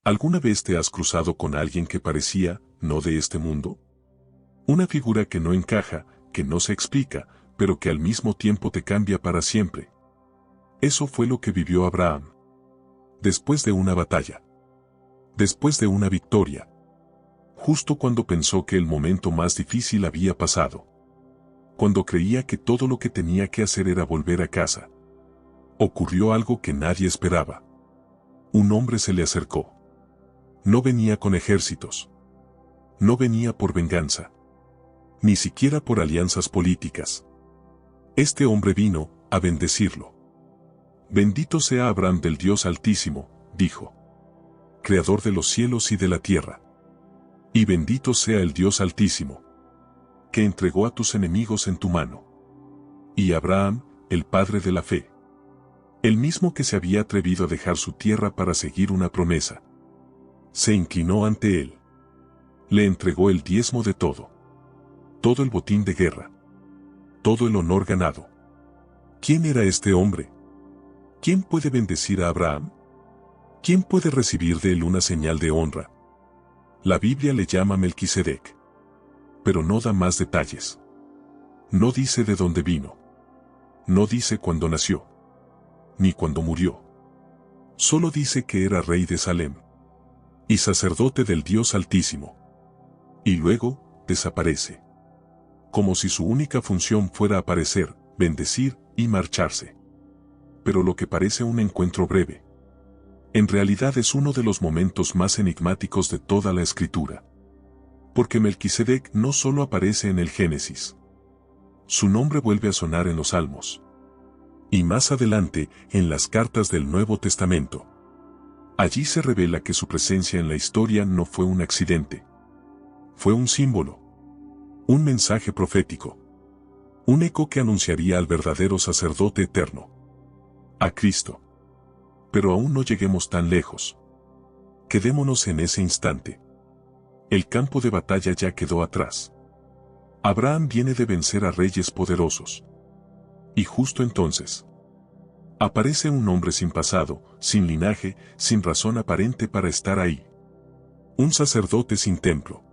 ¿Alguna vez te has cruzado con alguien que parecía no de este mundo? Una figura que no encaja, que no se explica, pero que al mismo tiempo te cambia para siempre. Eso fue lo que vivió Abraham. Después de una batalla. Después de una victoria. Justo cuando pensó que el momento más difícil había pasado. Cuando creía que todo lo que tenía que hacer era volver a casa. Ocurrió algo que nadie esperaba. Un hombre se le acercó. No venía con ejércitos. No venía por venganza. Ni siquiera por alianzas políticas. Este hombre vino a bendecirlo. Bendito sea Abraham del Dios Altísimo, dijo. Creador de los cielos y de la tierra. Y bendito sea el Dios Altísimo, que entregó a tus enemigos en tu mano. Y Abraham, el padre de la fe. El mismo que se había atrevido a dejar su tierra para seguir una promesa. Se inclinó ante él. Le entregó el diezmo de todo. Todo el botín de guerra. Todo el honor ganado. ¿Quién era este hombre? ¿Quién puede bendecir a Abraham? ¿Quién puede recibir de él una señal de honra? La Biblia le llama Melquisedec. Pero no da más detalles. No dice de dónde vino. No dice cuándo nació. Ni cuándo murió. Solo dice que era rey de Salem. Y sacerdote del Dios Altísimo. Y luego, desaparece. Como si su única función fuera aparecer, bendecir y marcharse. Pero lo que parece un encuentro breve. En realidad es uno de los momentos más enigmáticos de toda la Escritura. Porque Melquisedec no solo aparece en el Génesis. Su nombre vuelve a sonar en los Salmos. Y más adelante, en las cartas del Nuevo Testamento. Allí se revela que su presencia en la historia no fue un accidente. Fue un símbolo. Un mensaje profético. Un eco que anunciaría al verdadero sacerdote eterno. A Cristo. Pero aún no lleguemos tan lejos. Quedémonos en ese instante. El campo de batalla ya quedó atrás. Abraham viene de vencer a reyes poderosos. Y justo entonces, aparece un hombre sin pasado, sin linaje, sin razón aparente para estar ahí. Un sacerdote sin templo.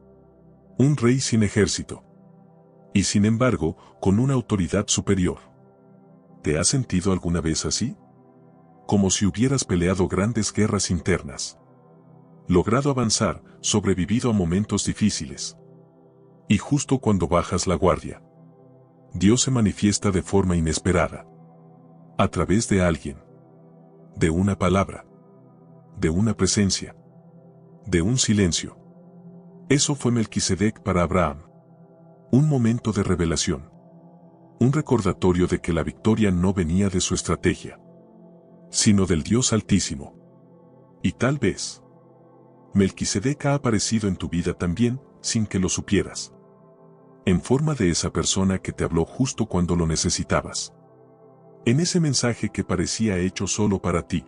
Un rey sin ejército. Y sin embargo, con una autoridad superior. ¿Te has sentido alguna vez así? Como si hubieras peleado grandes guerras internas. Logrado avanzar, sobrevivido a momentos difíciles. Y justo cuando bajas la guardia, Dios se manifiesta de forma inesperada. A través de alguien. De una palabra. De una presencia. De un silencio. Eso fue Melquisedec para Abraham. Un momento de revelación. Un recordatorio de que la victoria no venía de su estrategia, sino del Dios Altísimo. Y tal vez, Melquisedec ha aparecido en tu vida también, sin que lo supieras. En forma de esa persona que te habló justo cuando lo necesitabas. En ese mensaje que parecía hecho solo para ti.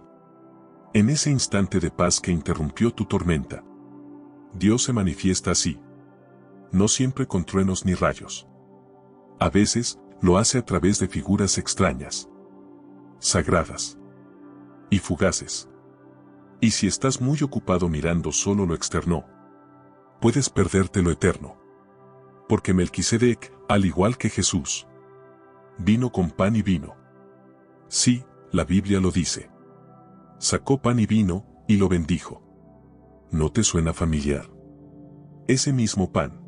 En ese instante de paz que interrumpió tu tormenta. Dios se manifiesta así. No siempre con truenos ni rayos. A veces, lo hace a través de figuras extrañas. Sagradas. Y fugaces. Y si estás muy ocupado mirando solo lo externo, puedes perderte lo eterno. Porque Melquisedec, al igual que Jesús, vino con pan y vino. Sí, la Biblia lo dice. Sacó pan y vino, y lo bendijo. ¿No te suena familiar? Ese mismo pan.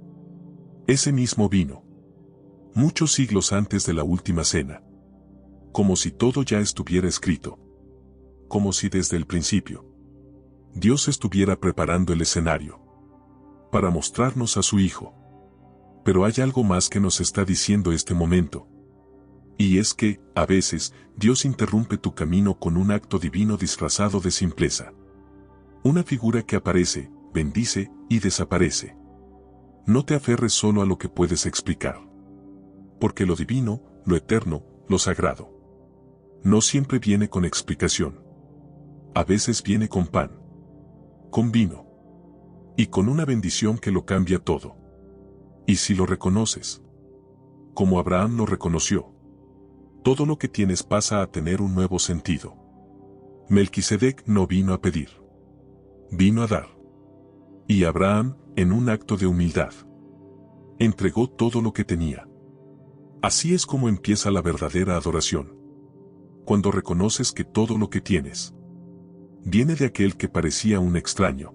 Ese mismo vino. Muchos siglos antes de la última cena. Como si todo ya estuviera escrito. Como si desde el principio Dios estuviera preparando el escenario para mostrarnos a su Hijo. Pero hay algo más que nos está diciendo este momento. Y es que, a veces, Dios interrumpe tu camino con un acto divino disfrazado de simpleza. Una figura que aparece, bendice y desaparece. No te aferres solo a lo que puedes explicar. Porque lo divino, lo eterno, lo sagrado, no siempre viene con explicación. A veces viene con pan, con vino, y con una bendición que lo cambia todo. Y si lo reconoces, como Abraham lo reconoció, todo lo que tienes pasa a tener un nuevo sentido. Melquisedec no vino a pedir. Vino a dar. Y Abraham, en un acto de humildad, entregó todo lo que tenía. Así es como empieza la verdadera adoración. Cuando reconoces que todo lo que tienes viene de aquel que parecía un extraño,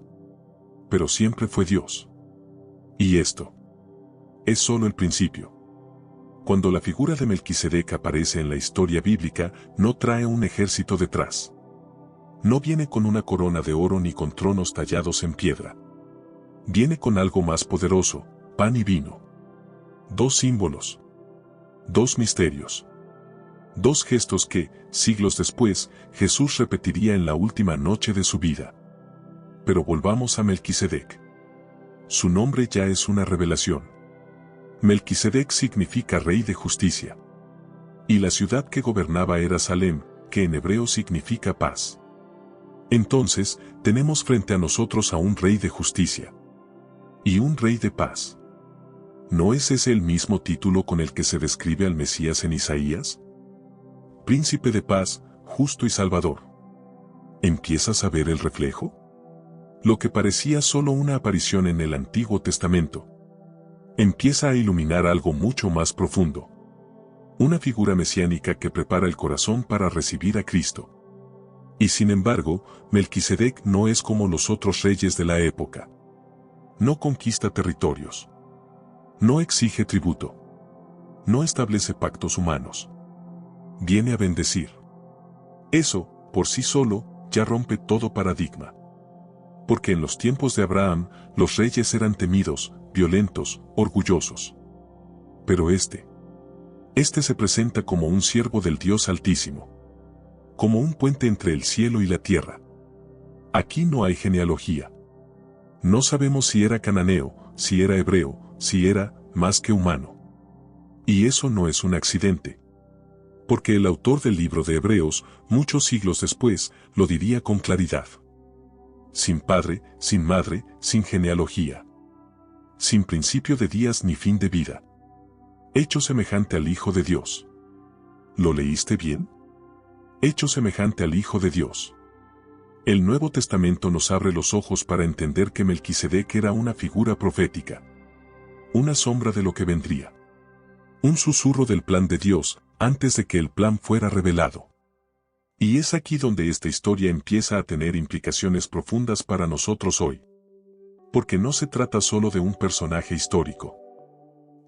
pero siempre fue Dios. Y esto es solo el principio. Cuando la figura de Melquisedec aparece en la historia bíblica, no trae un ejército detrás. No viene con una corona de oro ni con tronos tallados en piedra. Viene con algo más poderoso, pan y vino. Dos símbolos. Dos misterios. Dos gestos que, siglos después, Jesús repetiría en la última noche de su vida. Pero volvamos a Melquisedec. Su nombre ya es una revelación. Melquisedec significa rey de justicia. Y la ciudad que gobernaba era Salem, que en hebreo significa paz. Entonces, tenemos frente a nosotros a un rey de justicia. Y un rey de paz. ¿No es ese el mismo título con el que se describe al Mesías en Isaías? Príncipe de paz, justo y salvador. ¿Empiezas a ver el reflejo? Lo que parecía solo una aparición en el Antiguo Testamento empieza a iluminar algo mucho más profundo. Una figura mesiánica que prepara el corazón para recibir a Cristo. Y sin embargo, Melquisedec no es como los otros reyes de la época. No conquista territorios. No exige tributo. No establece pactos humanos. Viene a bendecir. Eso, por sí solo, ya rompe todo paradigma. Porque en los tiempos de Abraham, los reyes eran temidos, violentos, orgullosos. Pero este se presenta como un siervo del Dios Altísimo. Como un puente entre el cielo y la tierra. Aquí no hay genealogía. No sabemos si era cananeo, si era hebreo, si era más que humano. Y eso no es un accidente. Porque el autor del libro de Hebreos, muchos siglos después, lo diría con claridad. Sin padre, sin madre, sin genealogía. Sin principio de días ni fin de vida. Hecho semejante al Hijo de Dios. ¿Lo leíste bien? Hecho semejante al Hijo de Dios. El Nuevo Testamento nos abre los ojos para entender que Melquisedec era una figura profética. Una sombra de lo que vendría. Un susurro del plan de Dios, antes de que el plan fuera revelado. Y es aquí donde esta historia empieza a tener implicaciones profundas para nosotros hoy. Porque no se trata solo de un personaje histórico.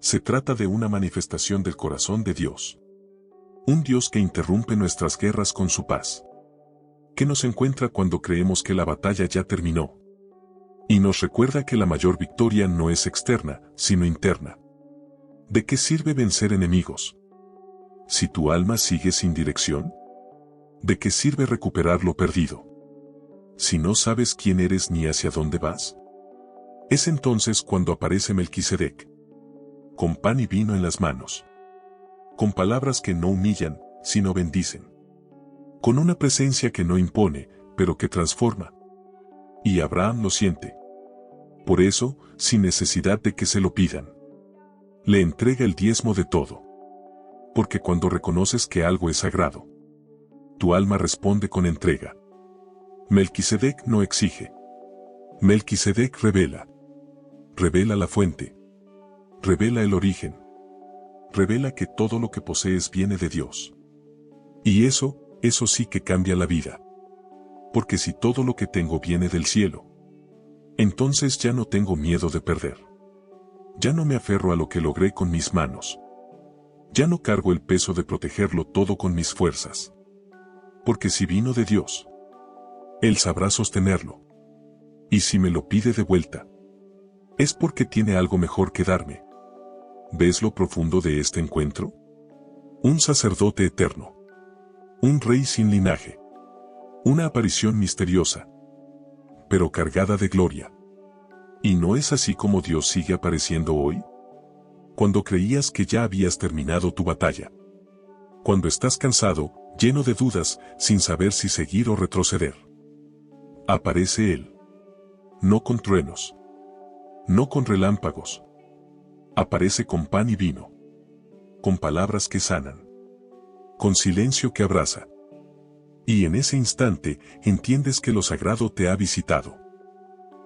Se trata de una manifestación del corazón de Dios. Un Dios que interrumpe nuestras guerras con su paz. Que nos encuentra cuando creemos que la batalla ya terminó. Y nos recuerda que la mayor victoria no es externa, sino interna. ¿De qué sirve vencer enemigos? Si tu alma sigue sin dirección. ¿De qué sirve recuperar lo perdido? Si no sabes quién eres ni hacia dónde vas. Es entonces cuando aparece Melquisedec. Con pan y vino en las manos. Con palabras que no humillan, sino bendicen. Con una presencia que no impone, pero que transforma. Y Abraham lo siente. Por eso, sin necesidad de que se lo pidan, le entrega el diezmo de todo. Porque cuando reconoces que algo es sagrado, tu alma responde con entrega. Melquisedec no exige. Melquisedec revela. Revela la fuente. Revela el origen. Revela que todo lo que posees viene de Dios. Y eso sí que cambia la vida. Porque si todo lo que tengo viene del cielo, entonces ya no tengo miedo de perder. Ya no me aferro a lo que logré con mis manos. Ya no cargo el peso de protegerlo todo con mis fuerzas. Porque si vino de Dios, Él sabrá sostenerlo. Y si me lo pide de vuelta, es porque tiene algo mejor que darme. ¿Ves lo profundo de este encuentro? Un sacerdote eterno. Un rey sin linaje. Una aparición misteriosa, pero cargada de gloria. ¿Y no es así como Dios sigue apareciendo hoy? Cuando creías que ya habías terminado tu batalla. Cuando estás cansado, lleno de dudas, sin saber si seguir o retroceder. Aparece Él. No con truenos. No con relámpagos. Aparece con pan y vino. Con palabras que sanan. Con silencio que abraza. Y en ese instante, entiendes que lo sagrado te ha visitado.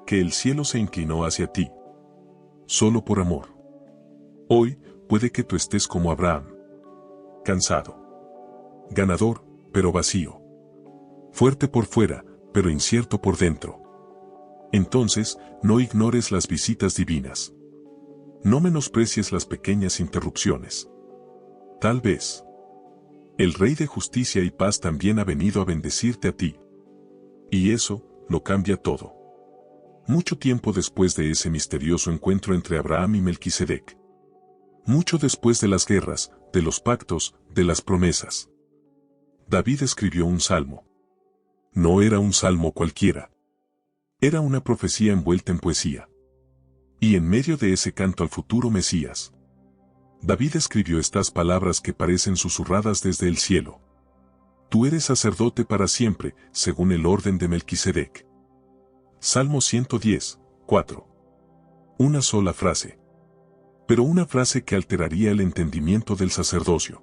que el cielo se inclinó hacia ti. Solo por amor. Hoy, puede que tú estés como Abraham. Cansado. Ganador, pero vacío. Fuerte por fuera, pero incierto por dentro. Entonces, no ignores las visitas divinas. No menosprecies las pequeñas interrupciones. Tal vez el Rey de Justicia y Paz también ha venido a bendecirte a ti. Y eso lo cambia todo. Mucho tiempo después de ese misterioso encuentro entre Abraham y Melquisedec. Mucho después de las guerras, de los pactos, de las promesas. David escribió un salmo. No era un salmo cualquiera. Era una profecía envuelta en poesía. Y en medio de ese canto al futuro Mesías, David escribió estas palabras que parecen susurradas desde el cielo. Tú eres sacerdote para siempre, según el orden de Melquisedec. Salmo 110, 4. Una sola frase. Pero una frase que alteraría el entendimiento del sacerdocio.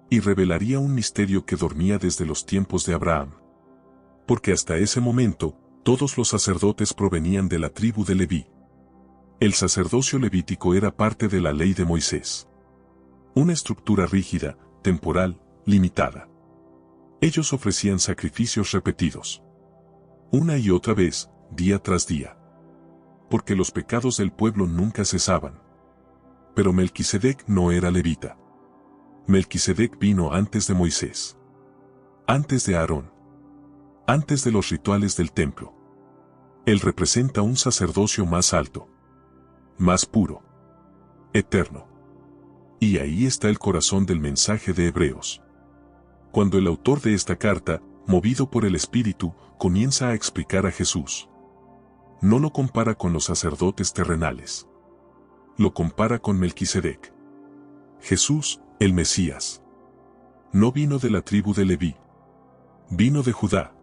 Y revelaría un misterio que dormía desde los tiempos de Abraham. Porque hasta ese momento, todos los sacerdotes provenían de la tribu de Leví. El sacerdocio levítico era parte de la ley de Moisés. Una estructura rígida, temporal, limitada. Ellos ofrecían sacrificios repetidos. Una y otra vez, día tras día. Porque los pecados del pueblo nunca cesaban. Pero Melquisedec no era levita. Melquisedec vino antes de Moisés. Antes de Aarón. Antes de los rituales del templo. Él representa un sacerdocio más alto. Más puro. Eterno. Y ahí está el corazón del mensaje de Hebreos. Cuando el autor de esta carta, movido por el Espíritu, comienza a explicar a Jesús. No lo compara con los sacerdotes terrenales. Lo compara con Melquisedec. Jesús, el Mesías. No vino de la tribu de Leví. Vino de Judá.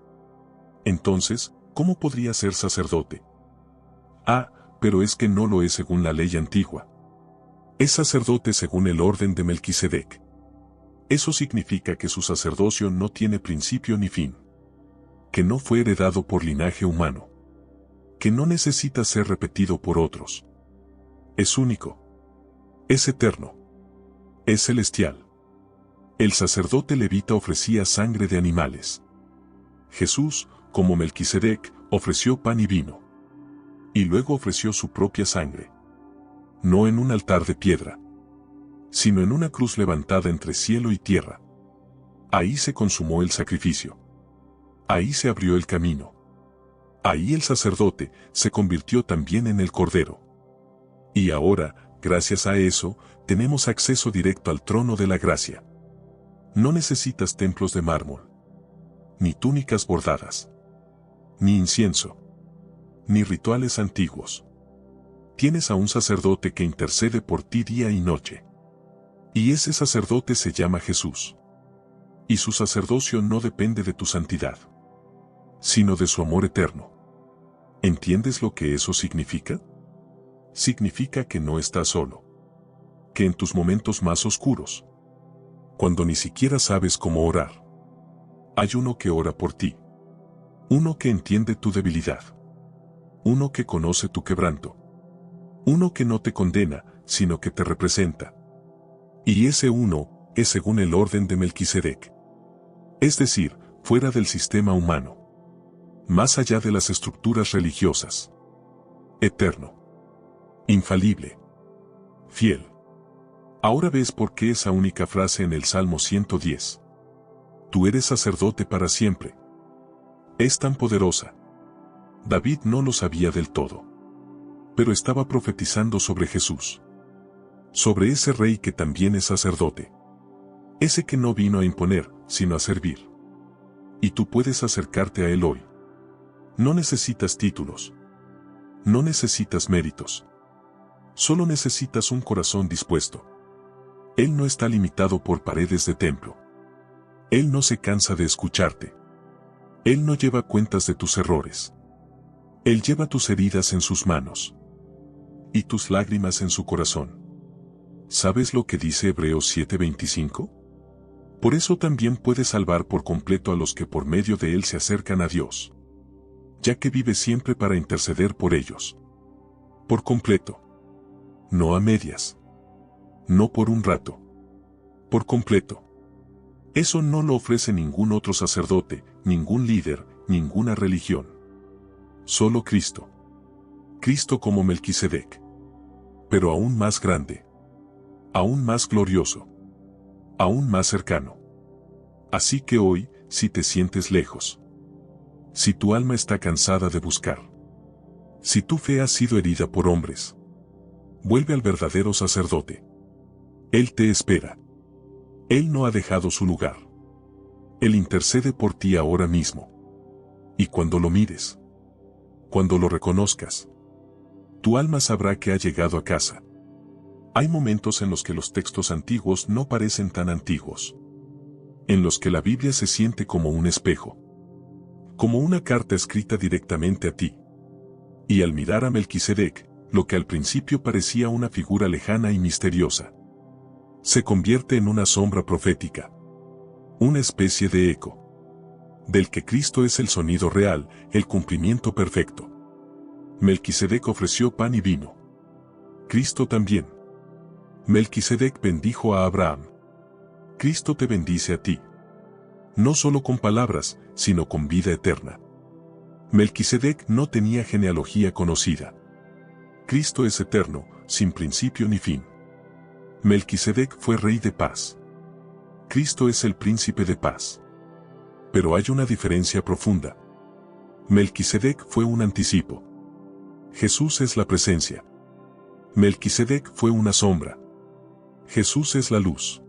Entonces, ¿cómo podría ser sacerdote? Pero es que no lo es según la ley antigua. Es sacerdote según el orden de Melquisedec. Eso significa que su sacerdocio no tiene principio ni fin. Que no fue heredado por linaje humano. Que no necesita ser repetido por otros. Es único. Es eterno. Es celestial. El sacerdote levita ofrecía sangre de animales. Jesús, como Melquisedec, ofreció pan y vino. Y luego ofreció su propia sangre. No en un altar de piedra, sino en una cruz levantada entre cielo y tierra. Ahí se consumó el sacrificio. Ahí se abrió el camino. Ahí el sacerdote se convirtió también en el Cordero. Y ahora, gracias a eso, tenemos acceso directo al trono de la gracia. No necesitas templos de mármol, ni túnicas bordadas, ni incienso, ni rituales antiguos. Tienes a un sacerdote que intercede por ti día y noche. Y ese sacerdote se llama Jesús. Y su sacerdocio no depende de tu santidad, sino de su amor eterno. ¿Entiendes lo que eso significa? Significa que no estás solo. Que en tus momentos más oscuros, cuando ni siquiera sabes cómo orar, hay uno que ora por ti. Uno que entiende tu debilidad. Uno que conoce tu quebranto. Uno que no te condena, sino que te representa. Y ese uno es según el orden de Melquisedec. Es decir, fuera del sistema humano. Más allá de las estructuras religiosas. Eterno. Infalible. Fiel. Ahora ves por qué esa única frase en el Salmo 110. Tú eres sacerdote para siempre. Es tan poderosa. David no lo sabía del todo. Pero estaba profetizando sobre Jesús. Sobre ese rey que también es sacerdote. Ese que no vino a imponer, sino a servir. Y tú puedes acercarte a él hoy. No necesitas títulos. No necesitas méritos. Solo necesitas un corazón dispuesto. Él no está limitado por paredes de templo. Él no se cansa de escucharte. Él no lleva cuentas de tus errores. Él lleva tus heridas en sus manos. Y tus lágrimas en su corazón. ¿Sabes lo que dice Hebreos 7:25? Por eso también puede salvar por completo a los que por medio de él se acercan a Dios. ya que vive siempre para interceder por ellos. Por completo. No a medias. No por un rato. Por completo. Eso no lo ofrece ningún otro sacerdote, ningún líder, ninguna religión. Solo Cristo. Cristo como Melquisedec. Pero aún más grande. Aún más glorioso. Aún más cercano. Así que hoy, si te sientes lejos, si tu alma está cansada de buscar, si tu fe ha sido herida por hombres, vuelve al verdadero sacerdote. Él te espera. Él no ha dejado su lugar. Él intercede por ti ahora mismo. Y cuando lo mires, cuando lo reconozcas, tu alma sabrá que ha llegado a casa. Hay momentos en los que los textos antiguos no parecen tan antiguos, en los que la Biblia se siente como un espejo, como una carta escrita directamente a ti. Y al mirar a Melquisedec, lo que al principio parecía una figura lejana y misteriosa, se convierte en una sombra profética, una especie de eco, del que Cristo es el sonido real, el cumplimiento perfecto. Melquisedec ofreció pan y vino. Cristo también. Melquisedec bendijo a Abraham. Cristo te bendice a ti. No solo con palabras, sino con vida eterna. Melquisedec no tenía genealogía conocida. Cristo es eterno, sin principio ni fin. Melquisedec fue rey de paz. Cristo es el príncipe de paz. Pero hay una diferencia profunda. Melquisedec fue un anticipo. Jesús es la presencia. Melquisedec fue una sombra. Jesús es la luz.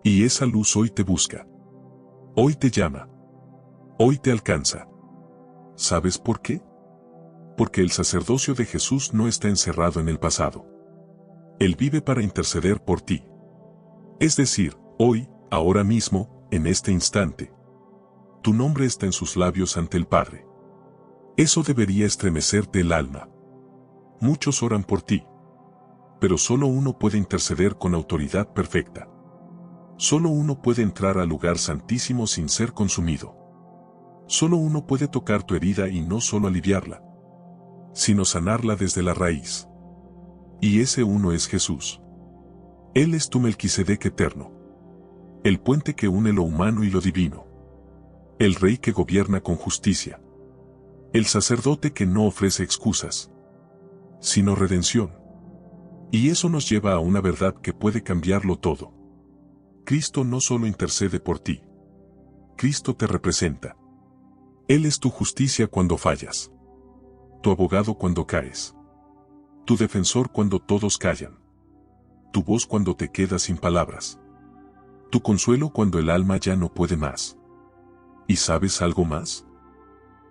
Y esa luz hoy te busca. Hoy te llama. Hoy te alcanza. ¿Sabes por qué? Porque el sacerdocio de Jesús no está encerrado en el pasado. Él vive para interceder por ti. Es decir, hoy, ahora mismo, en este instante. Tu nombre está en sus labios ante el Padre. Eso debería estremecerte el alma. Muchos oran por ti. Pero solo uno puede interceder con autoridad perfecta. Solo uno puede entrar al lugar santísimo sin ser consumido. Solo uno puede tocar tu herida y no solo aliviarla, sino sanarla desde la raíz. Y ese uno es Jesús. Él es tu Melquisedec eterno. El puente que une lo humano y lo divino. El rey que gobierna con justicia. El sacerdote que no ofrece excusas, sino redención. Y eso nos lleva a una verdad que puede cambiarlo todo. Cristo no solo intercede por ti. Cristo te representa. Él es tu justicia cuando fallas. Tu abogado cuando caes. Tu defensor cuando todos callan. Tu voz cuando te quedas sin palabras. Tu consuelo cuando el alma ya no puede más. ¿Y sabes algo más?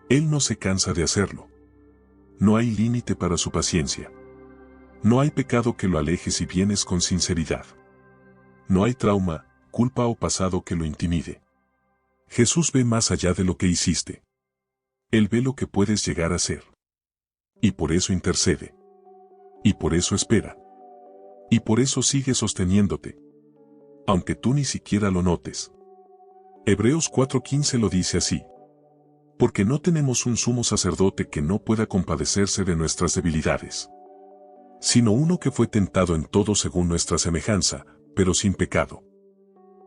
Él no se cansa de hacerlo. No hay límite para su paciencia. No hay pecado que lo aleje si vienes con sinceridad. No hay trauma, culpa o pasado que lo intimide. Jesús ve más allá de lo que hiciste. Él ve lo que puedes llegar a ser. Y por eso intercede. Y por eso espera. Y por eso sigue sosteniéndote. Aunque tú ni siquiera lo notes. Hebreos 4:15 lo dice así. Porque no tenemos un sumo sacerdote que no pueda compadecerse de nuestras debilidades, sino uno que fue tentado en todo según nuestra semejanza, pero sin pecado.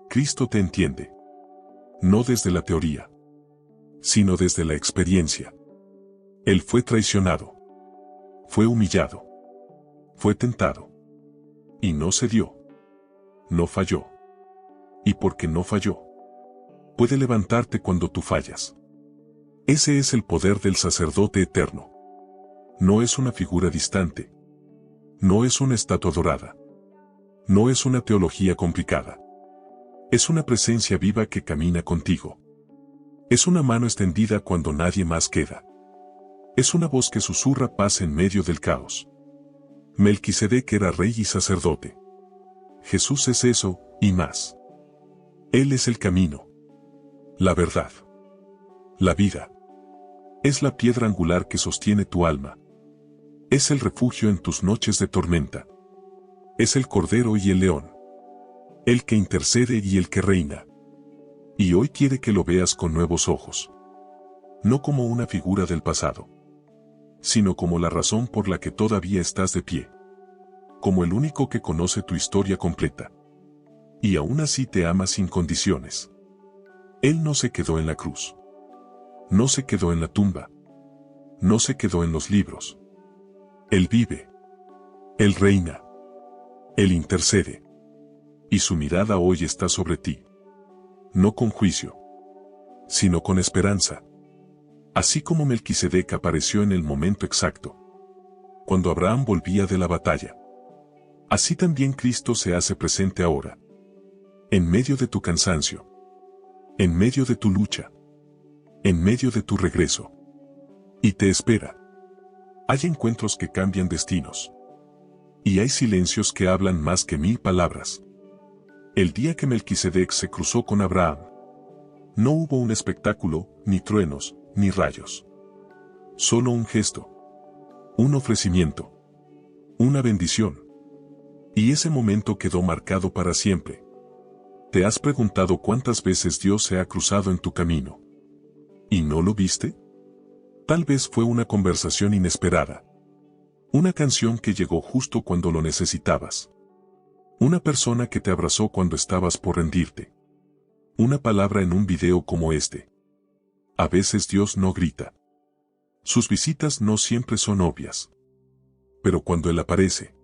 Cristo te entiende. No desde la teoría, sino desde la experiencia. Él fue traicionado. Fue humillado. Fue tentado. Y no cedió. No falló. Y porque no falló, puede levantarte cuando tú fallas. Ese es el poder del sacerdote eterno. No es una figura distante. No es una estatua dorada. No es una teología complicada. Es una presencia viva que camina contigo. Es una mano extendida cuando nadie más queda. Es una voz que susurra paz en medio del caos. Melquisedec era rey y sacerdote. Jesús es eso, y más. Él es el camino. La verdad. La vida. Es la piedra angular que sostiene tu alma. Es el refugio en tus noches de tormenta. Es el cordero y el león. El que intercede y el que reina. Y hoy quiere que lo veas con nuevos ojos. no como una figura del pasado, sino como la razón por la que todavía estás de pie, como el único que conoce tu historia completa. Y aún así te ama sin condiciones. Él no se quedó en la cruz. No se quedó en la tumba. No se quedó en los libros. Él vive. Él reina. Él intercede. Y su mirada hoy está sobre ti. No con juicio, sino con esperanza. Así como Melquisedec apareció en el momento exacto, cuando Abraham volvía de la batalla, así también Cristo se hace presente ahora, en medio de tu cansancio, en medio de tu lucha, en medio de tu regreso. Y te espera. Hay encuentros que cambian destinos. Y hay silencios que hablan más que 1000 palabras. El día que Melquisedec se cruzó con Abraham, no hubo un espectáculo, ni truenos, ni rayos. Solo un gesto. Un ofrecimiento. Una bendición. Y ese momento quedó marcado para siempre. ¿Te has preguntado cuántas veces Dios se ha cruzado en tu camino? ¿Y no lo viste? Tal vez fue una conversación inesperada. Una canción que llegó justo cuando lo necesitabas. Una persona que te abrazó cuando estabas por rendirte. Una palabra en un video como este. A veces Dios no grita. Sus visitas no siempre son obvias. Pero cuando Él aparece,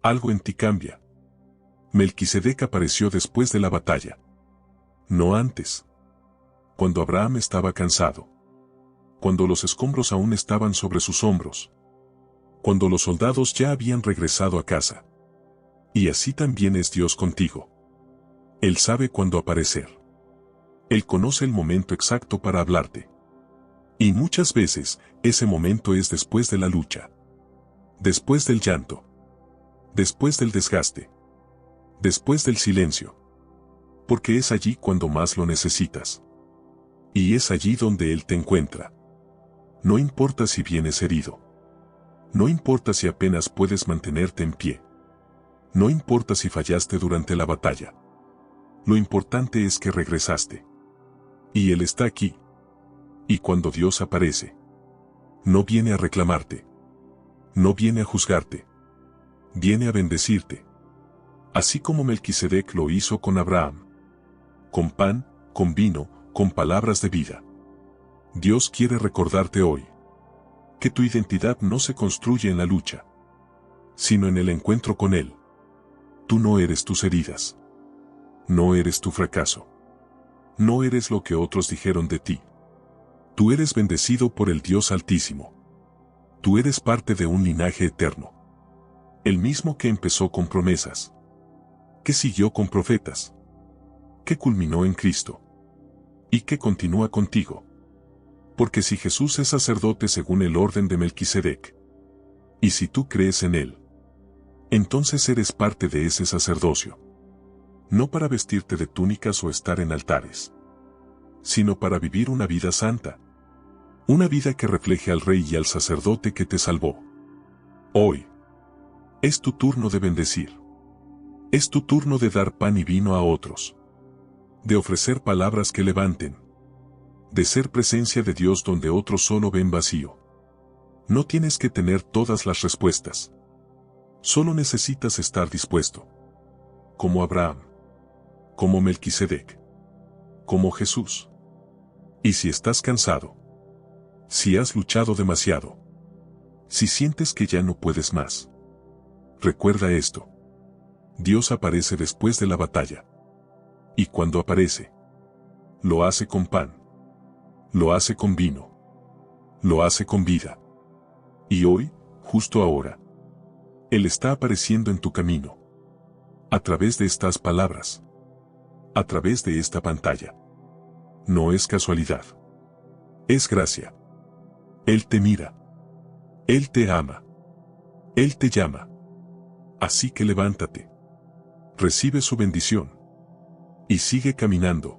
algo en ti cambia. Melquisedec apareció después de la batalla. No antes. Cuando Abraham estaba cansado. Cuando los escombros aún estaban sobre sus hombros. Cuando los soldados ya habían regresado a casa. Y así también es Dios contigo. Él sabe cuándo aparecer. Él conoce el momento exacto para hablarte. Y muchas veces, ese momento es después de la lucha. Después del llanto. Después del desgaste. Después del silencio. Porque es allí cuando más lo necesitas. Y es allí donde Él te encuentra. No importa si vienes herido. No importa si apenas puedes mantenerte en pie. No importa si fallaste durante la batalla. Lo importante es que regresaste. Y Él está aquí. Y cuando Dios aparece, no viene a reclamarte. No viene a juzgarte. Viene a bendecirte. Así como Melquisedec lo hizo con Abraham. Con pan, con vino, con palabras de vida. Dios quiere recordarte hoy que tu identidad no se construye en la lucha, sino en el encuentro con Él. Tú no eres tus heridas. No eres tu fracaso. No eres lo que otros dijeron de ti. Tú eres bendecido por el Dios Altísimo. Tú eres parte de un linaje eterno. El mismo que empezó con promesas. Que siguió con profetas. Que culminó en Cristo. Y que continúa contigo. Porque si Jesús es sacerdote según el orden de Melquisedec, y si tú crees en Él, entonces eres parte de ese sacerdocio. No para vestirte de túnicas o estar en altares, sino para vivir una vida santa. Una vida que refleje al Rey y al sacerdote que te salvó. Hoy es tu turno de bendecir. Es tu turno de dar pan y vino a otros. De ofrecer palabras que levanten. De ser presencia de Dios donde otros solo ven vacío. No tienes que tener todas las respuestas. Solo necesitas estar dispuesto. Como Abraham. Como Melquisedec. Como Jesús. Y si estás cansado. Si has luchado demasiado. Si sientes que ya no puedes más. Recuerda esto. Dios aparece después de la batalla. Y cuando aparece, lo hace con pan. Lo hace con vino. Lo hace con vida. Y hoy, justo ahora, Él está apareciendo en tu camino. A través de estas palabras. A través de esta pantalla. No es casualidad. Es gracia. Él te mira. Él te ama. Él te llama. Así que levántate. Recibe su bendición. Y sigue caminando.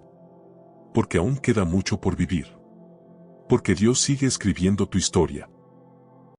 Porque aún queda mucho por vivir. Porque Dios sigue escribiendo tu historia.